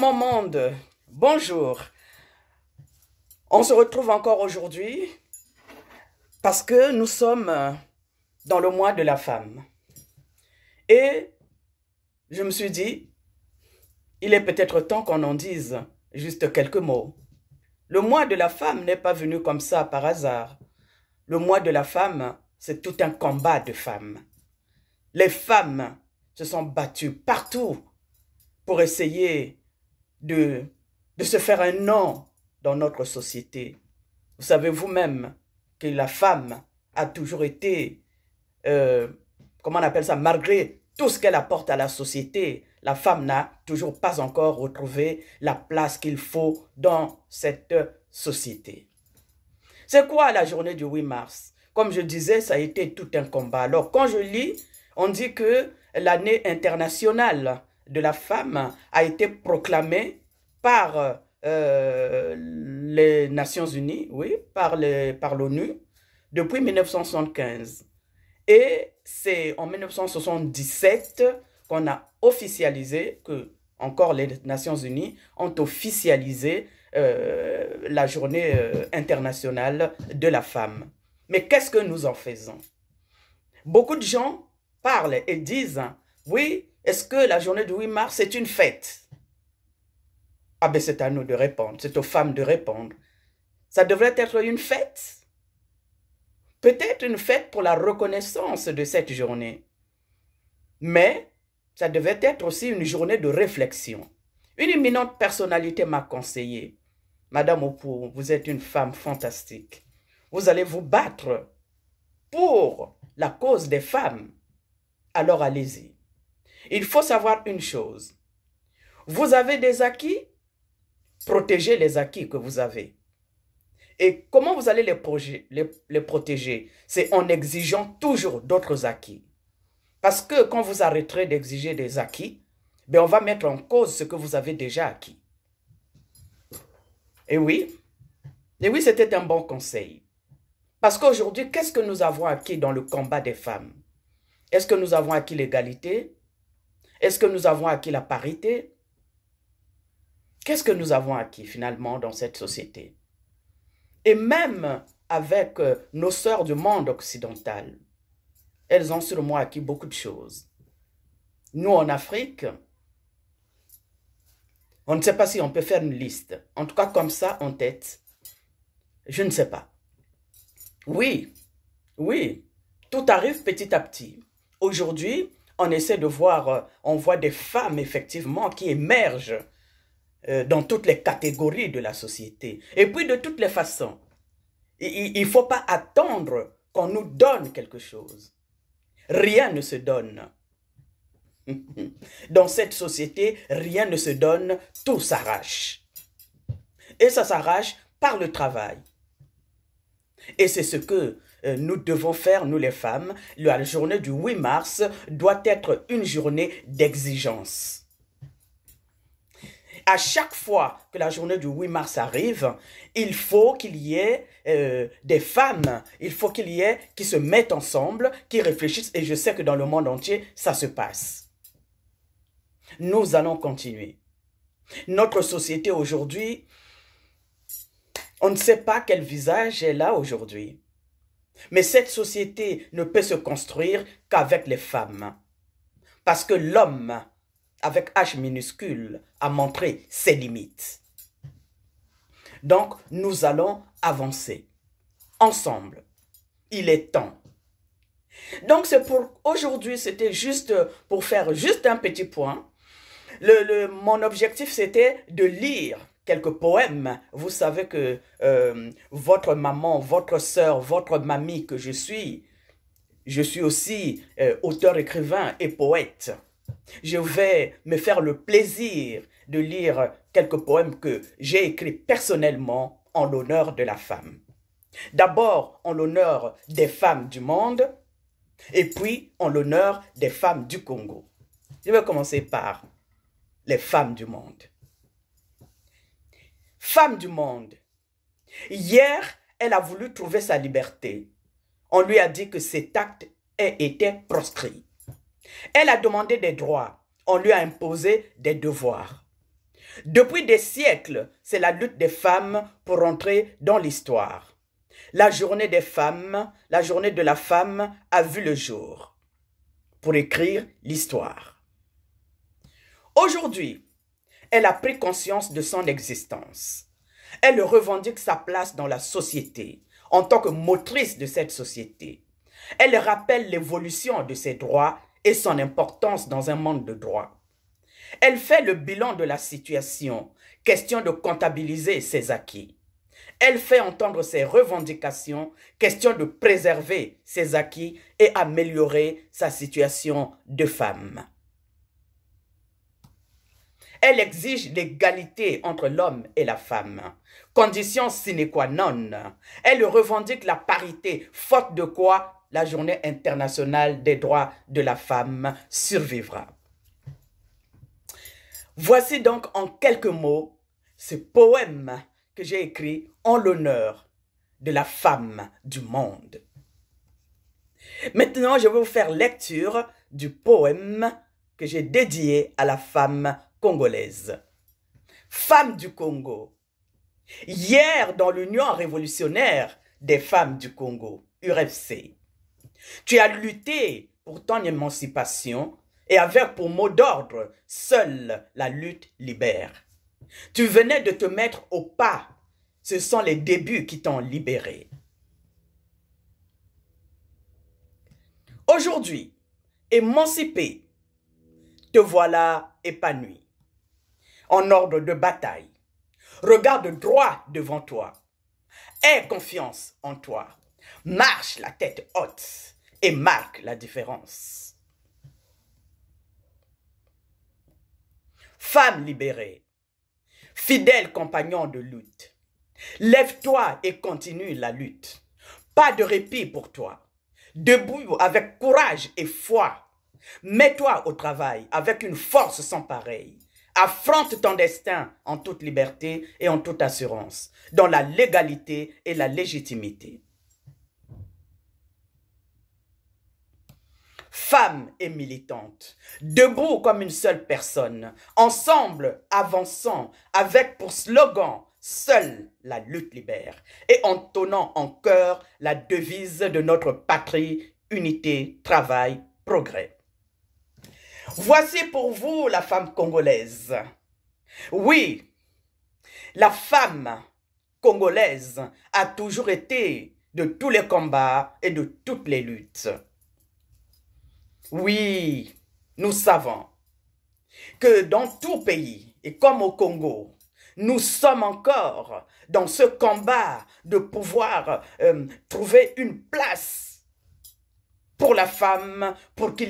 mon monde, bonjour. On se retrouve encore aujourd'hui parce que nous sommes dans le mois de la femme. Et je me suis dit, il est peut-être temps qu'on en dise juste quelques mots. Le mois de la femme n'est pas venu comme ça par hasard. Le mois de la femme, c'est tout un combat de femmes. Les femmes se sont battues partout pour essayer de se faire un nom dans notre société. Vous savez vous-même que la femme a toujours été, comment on appelle ça, malgré tout ce qu'elle apporte à la société, la femme n'a toujours pas encore retrouvé la place qu'il faut dans cette société. C'est quoi la journée du 8 mars? Comme je disais, ça a été tout un combat. Alors, quand je lis, on dit que l'année internationale de la femme a été proclamée par les Nations Unies, oui, par l'ONU, depuis 1975. Et c'est en 1977 qu'on a officialisé, que encore les Nations Unies ont officialisé la journée internationale de la femme. Mais qu'est-ce que nous en faisons? Beaucoup de gens parlent et disent, oui, est-ce que la journée du 8 mars est une fête? Ah ben c'est à nous de répondre, c'est aux femmes de répondre. Ça devrait être une fête? Peut-être une fête pour la reconnaissance de cette journée. Mais ça devait être aussi une journée de réflexion. Une éminente personnalité m'a conseillé. Madame Opou, vous êtes une femme fantastique. Vous allez vous battre pour la cause des femmes. Alors allez-y. Il faut savoir une chose. Vous avez des acquis? Protégez les acquis que vous avez. Et comment vous allez les protéger? C'est en exigeant toujours d'autres acquis. Parce que quand vous arrêterez d'exiger des acquis, ben on va mettre en cause ce que vous avez déjà acquis. Et oui, c'était un bon conseil. Parce qu'aujourd'hui, qu'est-ce que nous avons acquis dans le combat des femmes? Est-ce que nous avons acquis l'égalité? Est-ce que nous avons acquis la parité? Qu'est-ce que nous avons acquis finalement dans cette société? Et même avec nos sœurs du monde occidental, elles ont sûrement acquis beaucoup de choses. Nous, en Afrique, on ne sait pas si on peut faire une liste. En tout cas, comme ça, en tête, je ne sais pas. Oui, tout arrive petit à petit. Aujourd'hui, on essaie de voir, on voit des femmes, effectivement, qui émergent dans toutes les catégories de la société. Et puis, de toutes les façons, il ne faut pas attendre qu'on nous donne quelque chose. Rien ne se donne. Dans cette société, rien ne se donne, tout s'arrache. Et ça s'arrache par le travail. Et c'est ce que nous devons faire, nous les femmes. La journée du 8 mars doit être une journée d'exigence. À chaque fois que la journée du 8 mars arrive, il faut qu'il y ait des femmes, il faut qu'il y ait qui se mettent ensemble, qui réfléchissent, et je sais que dans le monde entier, ça se passe. Nous allons continuer. Notre société aujourd'hui, on ne sait pas quel visage est là aujourd'hui. Mais cette société ne peut se construire qu'avec les femmes. Parce que l'homme, avec H minuscule, a montré ses limites. Donc, nous allons avancer ensemble. Il est temps. Donc, c'est pour aujourd'hui, c'était juste pour faire juste un petit point. Mon objectif, c'était de lire quelques poèmes. Vous savez que votre maman, votre sœur, votre mamie que je suis aussi auteur, écrivain et poète. Je vais me faire le plaisir de lire quelques poèmes que j'ai écrits personnellement en l'honneur de la femme. D'abord en l'honneur des femmes du monde et puis en l'honneur des femmes du Congo. Je vais commencer par les femmes du monde. Femme du monde, hier, elle a voulu trouver sa liberté. On lui a dit que cet acte était proscrit. Elle a demandé des droits. On lui a imposé des devoirs. Depuis des siècles, c'est la lutte des femmes pour entrer dans l'histoire. La journée des femmes, la journée de la femme a vu le jour pour écrire l'histoire. Aujourd'hui, elle a pris conscience de son existence. Elle revendique sa place dans la société en tant que motrice de cette société. Elle rappelle l'évolution de ses droits et son importance dans un monde de droit. Elle fait le bilan de la situation, question de comptabiliser ses acquis. Elle fait entendre ses revendications, question de préserver ses acquis et améliorer sa situation de femme. Elle exige l'égalité entre l'homme et la femme, condition sine qua non. Elle revendique la parité, faute de quoi la Journée internationale des droits de la femme survivra. Voici donc en quelques mots ce poème que j'ai écrit en l'honneur de la femme du monde. Maintenant, je vais vous faire lecture du poème que j'ai dédié à la femme congolaise. Femme du Congo. Hier, dans l'Union révolutionnaire des femmes du Congo, URFC, tu as lutté pour ton émancipation et avec pour mot d'ordre, seule la lutte libère. Tu venais de te mettre au pas. Ce sont les débuts qui t'ont libéré. Aujourd'hui, émancipé, te voilà épanoui. En ordre de bataille, regarde droit devant toi. Aie confiance en toi. Marche la tête haute et marque la différence. Femme libérée, fidèle compagnon de lutte, lève-toi et continue la lutte. Pas de répit pour toi. Debout avec courage et foi. Mets-toi au travail avec une force sans pareille. Affronte ton destin en toute liberté et en toute assurance, dans la légalité et la légitimité. Femme et militante, debout comme une seule personne, ensemble avançant avec pour slogan « Seule la lutte libère » et entonnant en chœur la devise de notre patrie, unité, travail, progrès. Voici pour vous la femme congolaise. Oui, la femme congolaise a toujours été de tous les combats et de toutes les luttes. Oui, nous savons que dans tout pays, et comme au Congo, nous sommes encore dans ce combat de pouvoir trouver une place pour la femme, pour que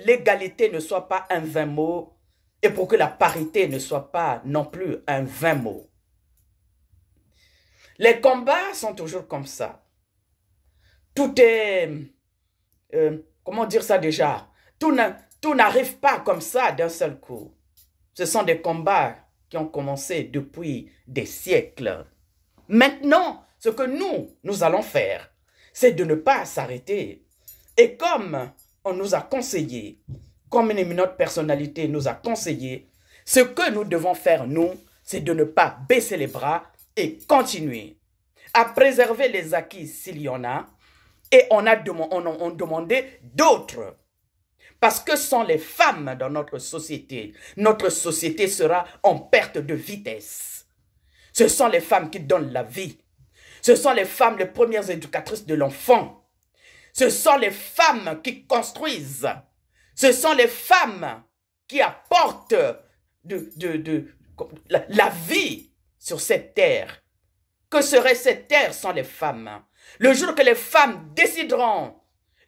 l'égalité ne soit pas un vain mot et pour que la parité ne soit pas non plus un vain mot. Les combats sont toujours comme ça. Tout est... comment dire ça déjà? Tout n'arrive pas comme ça d'un seul coup. Ce sont des combats qui ont commencé depuis des siècles. Maintenant, ce que nous allons faire, c'est de ne pas s'arrêter. Et comme on nous a conseillé, comme une éminente personnalité nous a conseillé, ce que nous devons faire, nous, c'est de ne pas baisser les bras et continuer à préserver les acquis s'il y en a. Et on demandé d'autres. Parce que ce sont les femmes dans notre société. Notre société sera en perte de vitesse. Ce sont les femmes qui donnent la vie. Ce sont les femmes les premières éducatrices de l'enfant. Ce sont les femmes qui construisent. Ce sont les femmes qui apportent la vie sur cette terre. Que serait cette terre sans les femmes? Le jour que les femmes décideront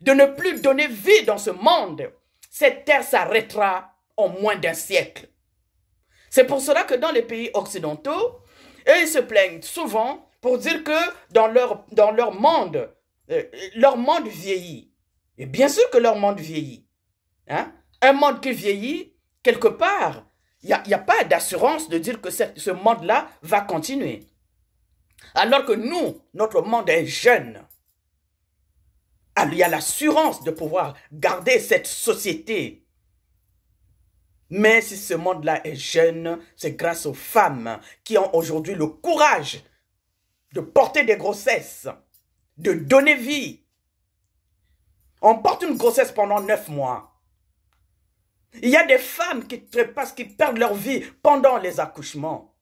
de ne plus donner vie dans ce monde, cette terre s'arrêtera en moins d'un siècle. C'est pour cela que dans les pays occidentaux, ils se plaignent souvent pour dire que dans leur monde vieillit. Et bien sûr que leur monde vieillit. Hein? Un monde qui vieillit, quelque part, il n'y a pas d'assurance de dire que ce monde-là va continuer. Alors que nous, notre monde est jeune. Alors, il y a l'assurance de pouvoir garder cette société Mais si ce monde-là est jeune, c'est grâce aux femmes qui ont aujourd'hui le courage de porter des grossesses, de donner vie. On porte une grossesse pendant 9 mois. Il y a des femmes qui trépassent, qui perdent leur vie pendant les accouchements.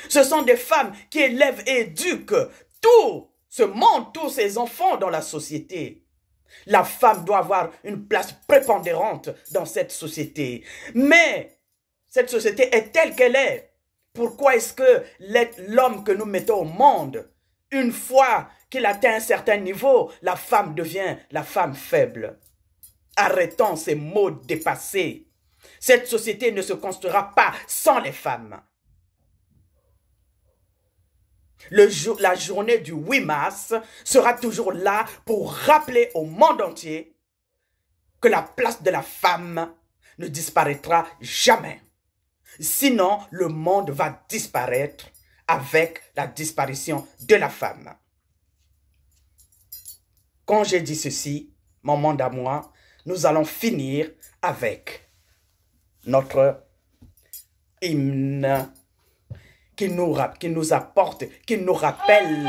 Ce sont des femmes qui élèvent et éduquent tout ce monde, tous ces enfants dans la société. La femme doit avoir une place prépondérante dans cette société. Mais cette société est telle qu'elle est. Pourquoi est-ce que l'homme que nous mettons au monde, une fois qu'il atteint un certain niveau, la femme devient la femme faible? Arrêtons ces mots dépassés. Cette société ne se construira pas sans les femmes. La journée du 8 mars sera toujours là pour rappeler au monde entier que la place de la femme ne disparaîtra jamais. Sinon, le monde va disparaître avec la disparition de la femme. Quand j'ai dit ceci, mon monde à moi, nous allons finir avec notre hymne qui nous apporte, qui nous rappelle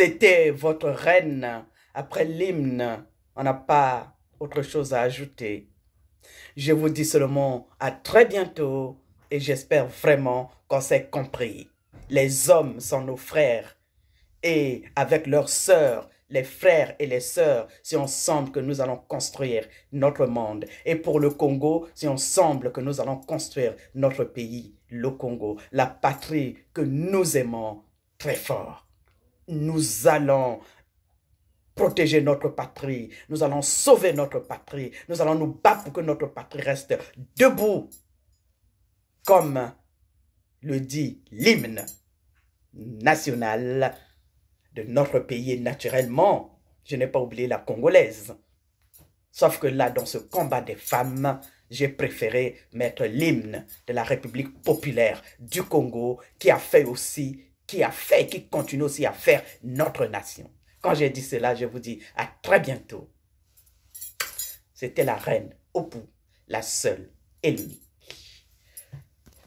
c'était votre reine. Après l'hymne, on n'a pas autre chose à ajouter. Je vous dis seulement à très bientôt et j'espère vraiment qu'on s'est compris. Les hommes sont nos frères et avec leurs sœurs, les frères et les sœurs, c'est ensemble que nous allons construire notre monde. Et pour le Congo, c'est ensemble que nous allons construire notre pays, le Congo, la patrie que nous aimons très fort. Nous allons protéger notre patrie, nous allons sauver notre patrie, nous allons nous battre pour que notre patrie reste debout, comme le dit l'hymne national de notre pays. Naturellement, je n'ai pas oublié la congolaise. Sauf que là, dans ce combat des femmes, j'ai préféré mettre l'hymne de la République populaire du Congo qui a fait aussi, qui continue aussi à faire notre nation. Quand j'ai dit cela, je vous dis à très bientôt. C'était la reine Opou, la seule et l'unique.